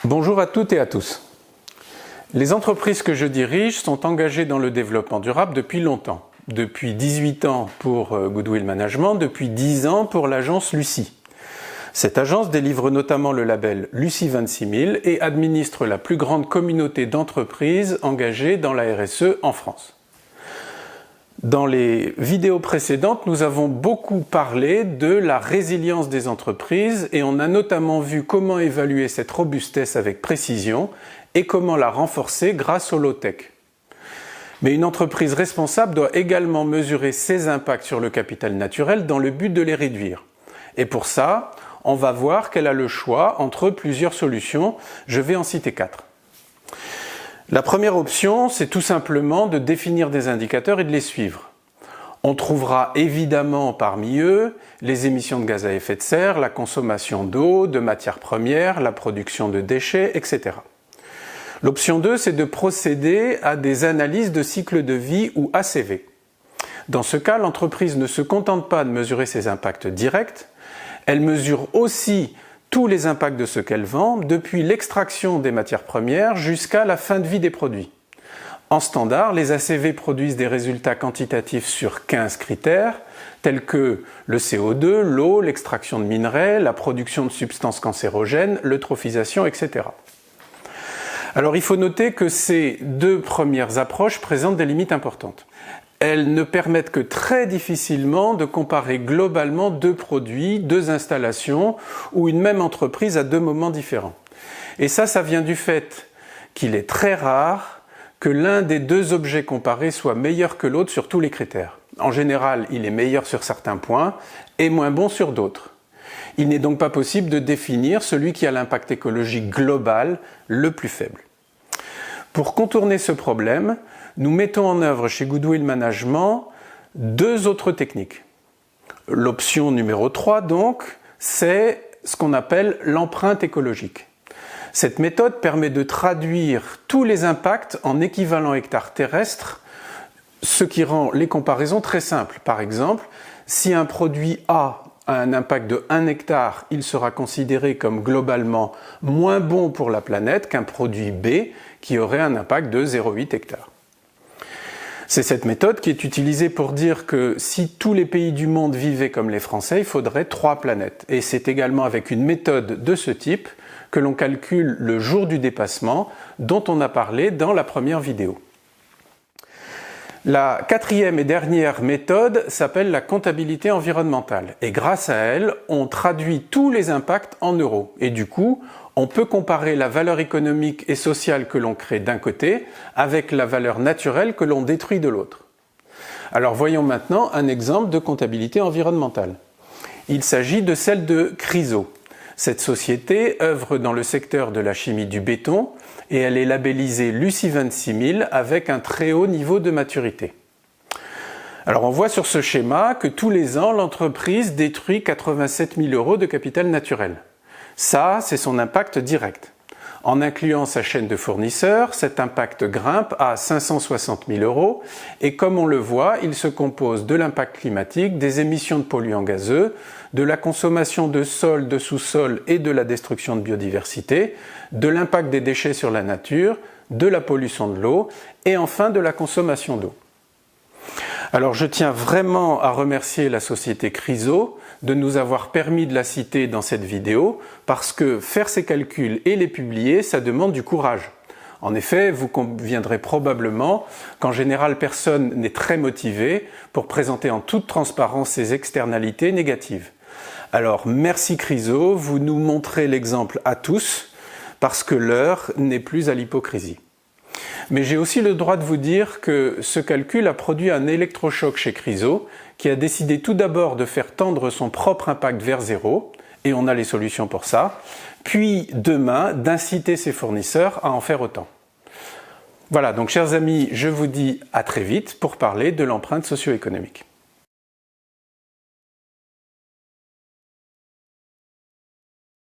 Bonjour à toutes et à tous. Les entreprises que je dirige sont engagées dans le développement durable depuis longtemps. Depuis 18 ans pour Goodwill Management, depuis 10 ans pour l'agence Lucie. Cette agence délivre notamment le label Lucie 26000 et administre la plus grande communauté d'entreprises engagées dans la RSE en France. Dans les vidéos précédentes, nous avons beaucoup parlé de la résilience des entreprises et on a notamment vu comment évaluer cette robustesse avec précision et comment la renforcer grâce au low-tech. Mais une entreprise responsable doit également mesurer ses impacts sur le capital naturel dans le but de les réduire. Et pour ça, on va voir qu'elle a le choix entre plusieurs solutions. Je vais en citer 4. La première option, c'est tout simplement de définir des indicateurs et de les suivre. On trouvera évidemment parmi eux les émissions de gaz à effet de serre, la consommation d'eau, de matières premières, la production de déchets, etc. L'option 2, c'est de procéder à des analyses de cycle de vie ou ACV. Dans ce cas, l'entreprise ne se contente pas de mesurer ses impacts directs, elle mesure aussi tous les impacts de ce qu'elle vend, depuis l'extraction des matières premières jusqu'à la fin de vie des produits. En standard, les ACV produisent des résultats quantitatifs sur 15 critères, tels que le CO2, l'eau, l'extraction de minerais, la production de substances cancérogènes, l'eutrophisation, etc. Alors il faut noter que ces deux premières approches présentent des limites importantes. Elles ne permettent que très difficilement de comparer globalement deux produits, deux installations ou une même entreprise à deux moments différents. Et ça vient du fait qu'il est très rare que l'un des deux objets comparés soit meilleur que l'autre sur tous les critères. En général, il est meilleur sur certains points et moins bon sur d'autres. Il n'est donc pas possible de définir celui qui a l'impact écologique global le plus faible. Pour contourner ce problème, nous mettons en œuvre chez Goodwill Management deux autres techniques. L'option numéro 3, donc, c'est ce qu'on appelle l'empreinte écologique. Cette méthode permet de traduire tous les impacts en équivalent hectare terrestre, ce qui rend les comparaisons très simples. Par exemple, si un produit A a un impact de 1 hectare, il sera considéré comme globalement moins bon pour la planète qu'un produit B qui aurait un impact de 0,8 hectare. C'est cette méthode qui est utilisée pour dire que si tous les pays du monde vivaient comme les Français, il faudrait 3 planètes. Et c'est également avec une méthode de ce type que l'on calcule le jour du dépassement dont on a parlé dans la première vidéo. La quatrième et dernière méthode s'appelle la comptabilité environnementale. Et grâce à elle, on traduit tous les impacts en euros. Et du coup, on peut comparer la valeur économique et sociale que l'on crée d'un côté avec la valeur naturelle que l'on détruit de l'autre. Alors voyons maintenant un exemple de comptabilité environnementale. Il s'agit de celle de Chryso. Cette société œuvre dans le secteur de la chimie du béton et elle est labellisée Lucie 26000 avec un très haut niveau de maturité. Alors on voit sur ce schéma que tous les ans, l'entreprise détruit 87 000 € de capital naturel. Ça, c'est son impact direct. En incluant sa chaîne de fournisseurs, cet impact grimpe à 560 000 € et comme on le voit, il se compose de l'impact climatique, des émissions de polluants gazeux, de la consommation de sol, de sous-sol et de la destruction de biodiversité, de l'impact des déchets sur la nature, de la pollution de l'eau et enfin de la consommation d'eau. Alors je tiens vraiment à remercier la société Chryso de nous avoir permis de la citer dans cette vidéo parce que faire ces calculs et les publier, ça demande du courage. En effet, vous conviendrez probablement qu'en général personne n'est très motivé pour présenter en toute transparence ses externalités négatives. Alors merci Chryso, vous nous montrez l'exemple à tous parce que l'heure n'est plus à l'hypocrisie. Mais j'ai aussi le droit de vous dire que ce calcul a produit un électrochoc chez Chryso qui a décidé tout d'abord de faire tendre son propre impact vers zéro, et on a les solutions pour ça, puis demain d'inciter ses fournisseurs à en faire autant. Voilà, donc chers amis, je vous dis à très vite pour parler de l'empreinte socio-économique.